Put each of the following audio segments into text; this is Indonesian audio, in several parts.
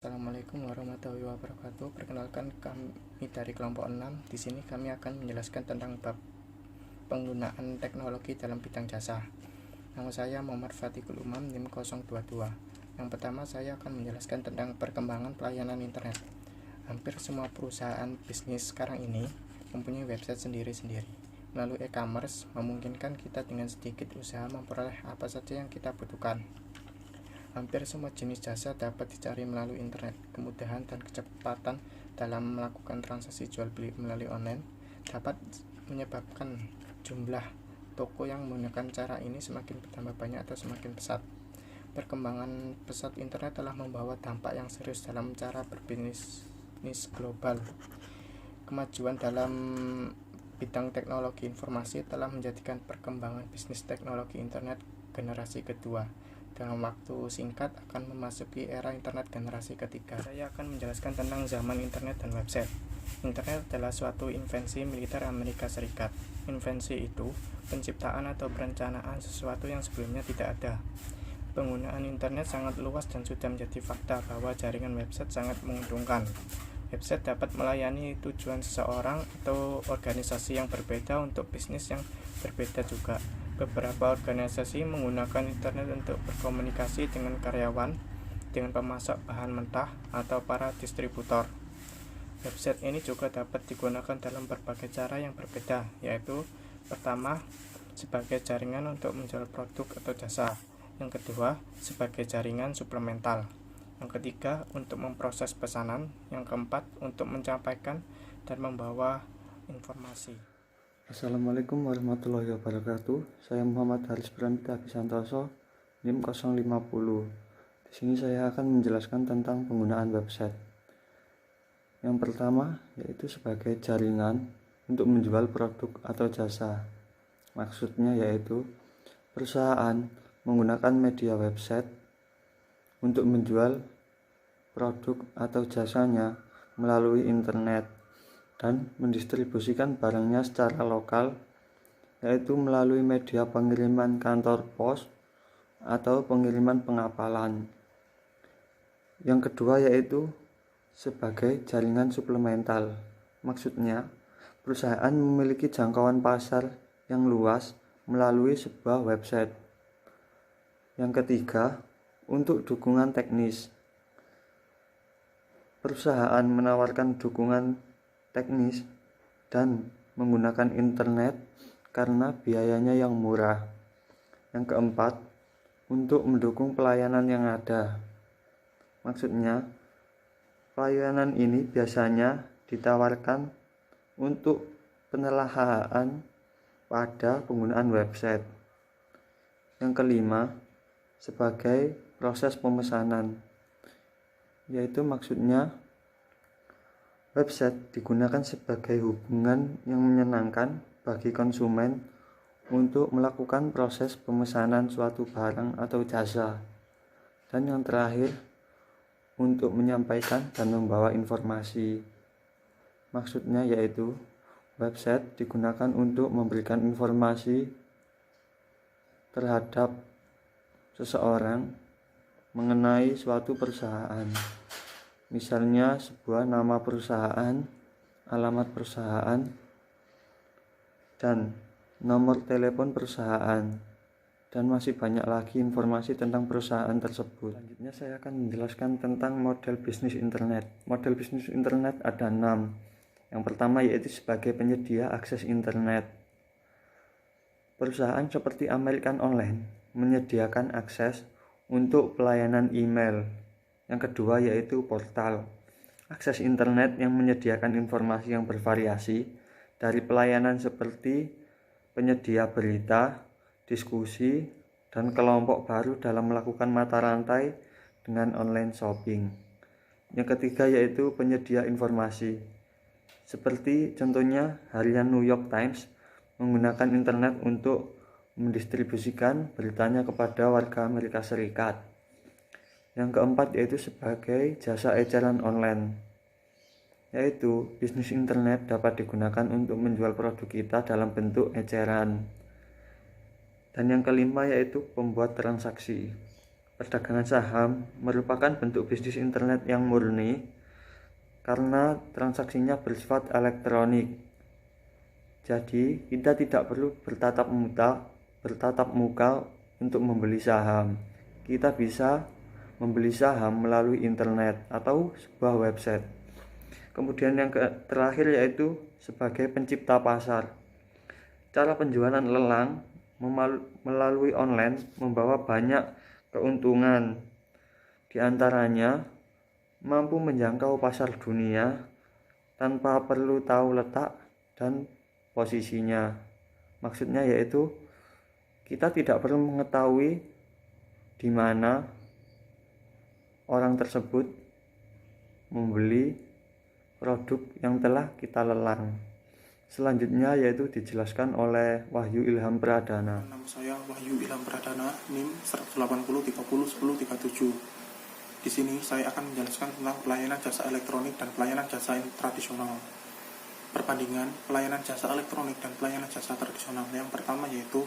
Assalamualaikum warahmatullahi wabarakatuh. Perkenalkan, kami dari kelompok 6. Di sini kami akan menjelaskan tentang bab penggunaan teknologi dalam bidang jasa. Nama saya Muhammad Fatikul Umam, NIM 022. Yang pertama, saya akan menjelaskan tentang perkembangan pelayanan internet. Hampir semua perusahaan bisnis sekarang ini mempunyai website sendiri-sendiri. Melalui e-commerce memungkinkan kita dengan sedikit usaha memperoleh apa saja yang kita butuhkan. Hampir semua jenis jasa dapat dicari melalui internet. Kemudahan dan kecepatan dalam melakukan transaksi jual beli melalui online dapat menyebabkan jumlah toko yang menggunakan cara ini semakin bertambah banyak atau semakin pesat. Perkembangan pesat internet telah membawa dampak yang serius dalam cara berbisnis global. Kemajuan dalam bidang teknologi informasi telah menjadikan perkembangan bisnis teknologi internet generasi kedua. Dalam waktu singkat akan memasuki era internet generasi ketiga. Saya akan menjelaskan tentang zaman internet dan website. Internet adalah suatu invensi militer Amerika Serikat. Invensi itu penciptaan atau perencanaan sesuatu yang sebelumnya tidak ada. Penggunaan internet sangat luas dan sudah menjadi fakta bahwa jaringan website sangat menguntungkan. Website dapat melayani tujuan seseorang atau organisasi yang berbeda untuk bisnis yang berbeda juga. Beberapa organisasi menggunakan internet untuk berkomunikasi dengan karyawan, dengan pemasok bahan mentah, atau para distributor. Website ini juga dapat digunakan dalam berbagai cara yang berbeda, yaitu pertama, sebagai jaringan untuk menjual produk atau jasa. Yang kedua, sebagai jaringan suplemental. Yang ketiga, untuk memproses pesanan. Yang keempat, untuk menyampaikan dan membawa informasi. Assalamualaikum warahmatullahi wabarakatuh. Saya Muhammad Haris Pramita Santoso, NIM 050. Di sini saya akan menjelaskan tentang penggunaan website. Yang pertama yaitu sebagai jaringan untuk menjual produk atau jasa. Maksudnya yaitu perusahaan menggunakan media website untuk menjual produk atau jasanya melalui internet dan mendistribusikan barangnya secara lokal, yaitu melalui media pengiriman kantor pos atau pengiriman pengapalan. Yang kedua yaitu sebagai jaringan suplemental. Maksudnya, perusahaan memiliki jangkauan pasar yang luas melalui sebuah website. Yang ketiga, untuk dukungan teknis. Perusahaan menawarkan dukungan teknis dan menggunakan internet karena biayanya yang murah. Yang keempat, untuk mendukung pelayanan yang ada. Maksudnya, pelayanan ini biasanya ditawarkan untuk penelaahan pada penggunaan website. Yang kelima, sebagai proses pemesanan, yaitu maksudnya website digunakan sebagai hubungan yang menyenangkan bagi konsumen untuk melakukan proses pemesanan suatu barang atau jasa. Dan yang terakhir, untuk menyampaikan dan membawa informasi. Maksudnya yaitu website digunakan untuk memberikan informasi terhadap seseorang mengenai suatu perusahaan. Misalnya sebuah nama perusahaan, alamat perusahaan, dan nomor telepon perusahaan, dan masih banyak lagi informasi tentang perusahaan tersebut. Selanjutnya saya akan menjelaskan tentang model bisnis internet. Model bisnis internet ada 6. Yang pertama yaitu sebagai penyedia akses internet. Perusahaan seperti American Online menyediakan akses untuk pelayanan email. Yang kedua yaitu portal, akses internet yang menyediakan informasi yang bervariasi dari pelayanan seperti penyedia berita, diskusi, dan kelompok baru dalam melakukan mata rantai dengan online shopping. Yang ketiga yaitu penyedia informasi, seperti contohnya harian New York Times menggunakan internet untuk mendistribusikan beritanya kepada warga Amerika Serikat. Yang keempat yaitu sebagai jasa eceran online, yaitu bisnis internet dapat digunakan untuk menjual produk kita dalam bentuk eceran. Dan yang kelima yaitu pembuat transaksi. perdagangan saham merupakan bentuk bisnis internet yang murni karena transaksinya bersifat elektronik. Jadi, kita tidak perlu bertatap muka untuk membeli saham. Kita bisa membeli saham melalui internet atau sebuah website. Kemudian yang terakhir yaitu sebagai pencipta pasar. Cara penjualan lelang melalui online membawa banyak keuntungan. Di antaranya, mampu menjangkau pasar dunia tanpa perlu tahu letak dan posisinya. Maksudnya yaitu kita tidak perlu mengetahui di mana orang tersebut membeli produk yang telah kita lelang. Selanjutnya yaitu dijelaskan oleh Wahyu Ilham Pradana. Nama saya Wahyu Ilham Pradana, NIM 180 30 10 37. Di sini saya akan menjelaskan tentang pelayanan jasa elektronik dan pelayanan jasa tradisional. Perbandingan pelayanan jasa elektronik dan pelayanan jasa tradisional. Yang pertama yaitu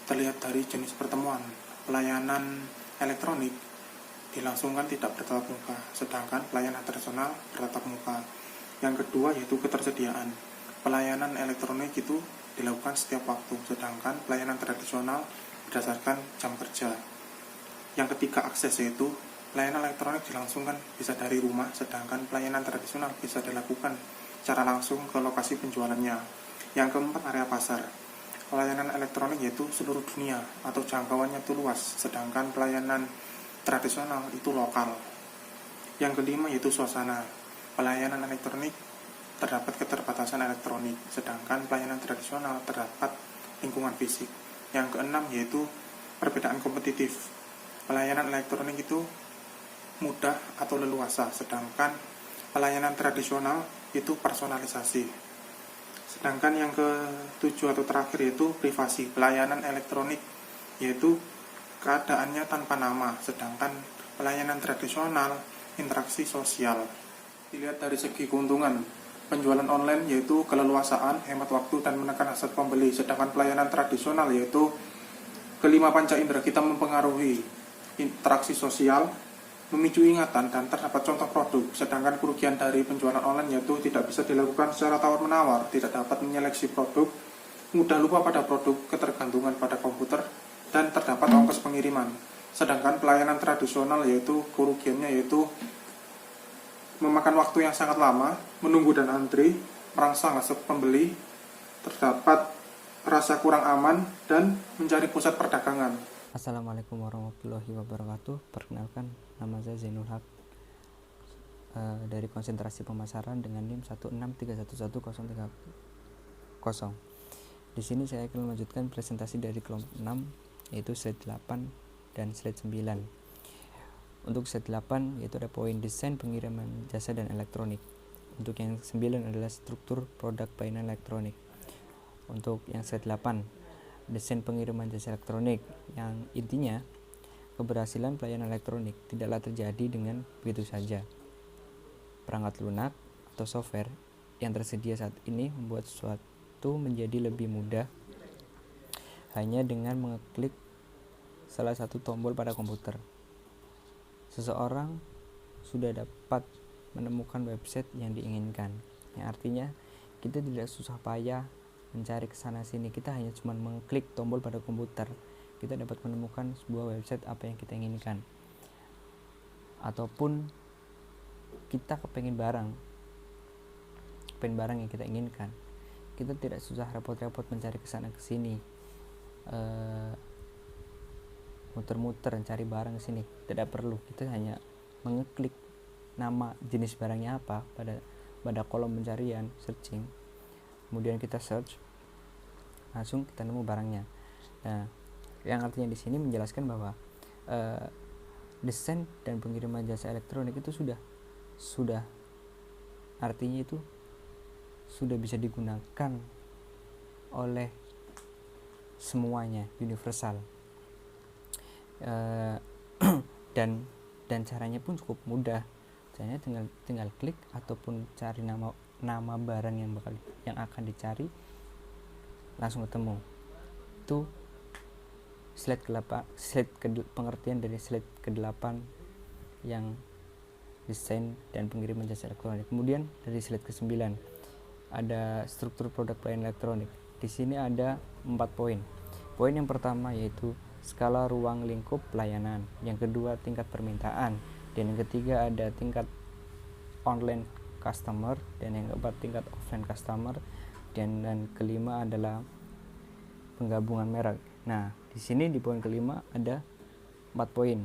terlihat dari jenis pertemuan. Pelayanan elektronik dilangsungkan tidak bertatap muka, sedangkan pelayanan tradisional bertatap muka. Yang kedua yaitu ketersediaan. Pelayanan elektronik itu dilakukan setiap waktu, sedangkan pelayanan tradisional berdasarkan jam kerja. Yang ketiga akses, yaitu pelayanan elektronik dilangsungkan bisa dari rumah, sedangkan pelayanan tradisional bisa dilakukan secara langsung ke lokasi penjualannya. Yang keempat area pasar. Pelayanan elektronik yaitu seluruh dunia atau jangkauannya itu luas, sedangkan pelayanan tradisional itu lokal. Yang kelima yaitu suasana. Pelayanan elektronik terdapat keterbatasan elektronik, sedangkan pelayanan tradisional terdapat lingkungan fisik. Yang keenam yaitu perbedaan kompetitif. Pelayanan elektronik itu mudah atau leluasa, sedangkan pelayanan tradisional itu personalisasi. Sedangkan yang ketujuh atau terakhir yaitu privasi. Pelayanan elektronik yaitu keadaannya tanpa nama, sedangkan pelayanan tradisional interaksi sosial. Dilihat dari segi keuntungan, penjualan online yaitu keleluasaan, hemat waktu, dan menekan hasrat pembeli, sedangkan pelayanan tradisional yaitu kelima panca indera kita mempengaruhi interaksi sosial, memicu ingatan, dan terdapat contoh produk. Sedangkan kerugian dari penjualan online yaitu tidak bisa dilakukan secara tawar-menawar, tidak dapat menyeleksi produk, mudah lupa pada produk, ketergantungan pada komputer, dan terdapat ongkos pengiriman. Sedangkan pelayanan tradisional yaitu kerugiannya yaitu memakan waktu yang sangat lama, menunggu dan antri, merangsang hasrat pembeli, terdapat rasa kurang aman, dan mencari pusat perdagangan. Assalamualaikum warahmatullahi wabarakatuh. Perkenalkan, nama saya Zainul Haq dari konsentrasi pemasaran dengan NIM 163111030. Di sini saya akan melanjutkan presentasi dari kelompok 6 yaitu slide 8 dan slide 9. Untuk slide 8 yaitu ada poin desain pengiriman jasa dan elektronik. Untuk yang 9 adalah struktur produk pelayanan elektronik. Untuk yang slide 8 desain pengiriman jasa elektronik, yang intinya keberhasilan pelayanan elektronik tidaklah terjadi dengan begitu saja. Perangkat lunak atau software yang tersedia saat ini membuat sesuatu menjadi lebih mudah hanya dengan mengeklik salah satu tombol pada komputer. Seseorang sudah dapat menemukan website yang diinginkan, yang artinya kita tidak susah payah mencari kesana sini, kita hanya cuma mengklik tombol pada komputer, kita dapat menemukan sebuah website apa yang kita inginkan. Ataupun kita kepengen barang yang kita inginkan, kita tidak susah repot-repot mencari kesana kesini, muter-muter mencari barang ke sini, tidak perlu. Kita hanya mengeklik nama jenis barangnya apa pada kolom pencarian searching, kemudian kita search, langsung kita nemu barangnya. Nah, yang artinya di sini menjelaskan bahwa desain dan pengiriman jasa elektronik itu sudah artinya itu sudah bisa digunakan oleh semuanya, universal. Dan caranya pun cukup mudah. Caranya tinggal klik ataupun cari nama barang yang akan dicari, langsung ketemu. Itu pengertian dari slide ke-8 yang desain dan pengiriman jasa elektronik. Kemudian dari slide ke-9 ada struktur produk pelayanan elektronik. Di sini ada 4 poin. Poin yang pertama yaitu skala ruang lingkup pelayanan, yang kedua tingkat permintaan, dan yang ketiga ada tingkat online customer, dan yang keempat tingkat offline customer, dan kelima adalah penggabungan merek. Nah, di sini di poin kelima ada 4 poin.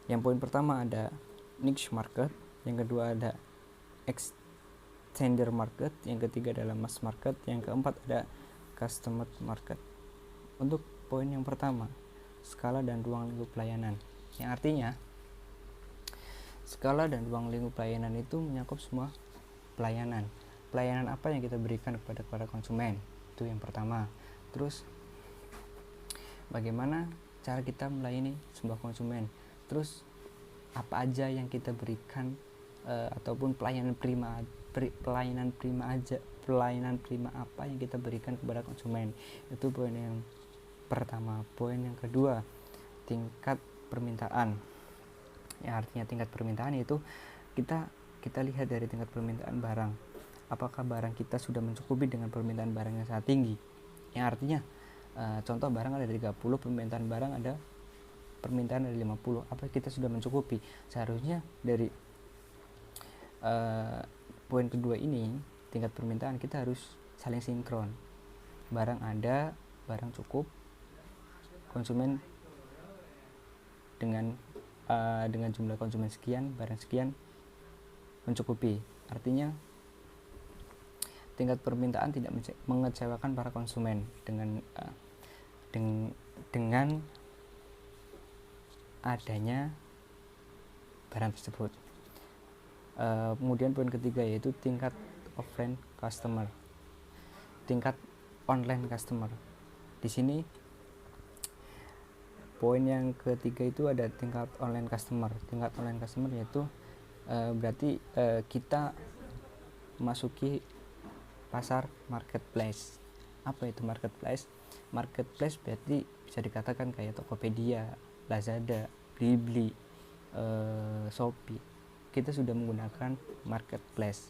Yang poin pertama ada niche market, yang kedua ada extender market, yang ketiga adalah mass market, yang keempat ada customer market. Untuk poin yang pertama, skala dan ruang lingkup pelayanan, yang artinya skala dan ruang lingkup pelayanan itu mencakup semua pelayanan. Pelayanan apa yang kita berikan kepada konsumen, itu yang pertama. Terus bagaimana cara kita melayani sebuah konsumen, terus apa aja yang kita berikan, ataupun pelayanan prima apa yang kita berikan kepada konsumen. Itu poin yang pertama. Poin yang kedua, tingkat permintaan. Ya, artinya tingkat permintaan itu kita lihat dari tingkat permintaan barang. Apakah barang kita sudah mencukupi dengan permintaan barang yang sangat tinggi? Yang artinya contoh barang ada 30, permintaan barang ada 50. Apa kita sudah mencukupi? Seharusnya dari poin kedua ini, tingkat permintaan, kita harus saling sinkron. Barang ada, barang cukup, konsumen dengan jumlah konsumen sekian, barang sekian mencukupi. Artinya tingkat permintaan tidak mengecewakan para konsumen dengan adanya barang tersebut. Kemudian poin ketiga yaitu tingkat offline customer, tingkat online customer. Di sini poin yang ketiga itu ada tingkat online customer. Tingkat online customer yaitu berarti kita masuki pasar marketplace. Apa itu marketplace? Marketplace berarti bisa dikatakan kayak Tokopedia, Lazada, Blibli, Shopee. Kita sudah menggunakan marketplace.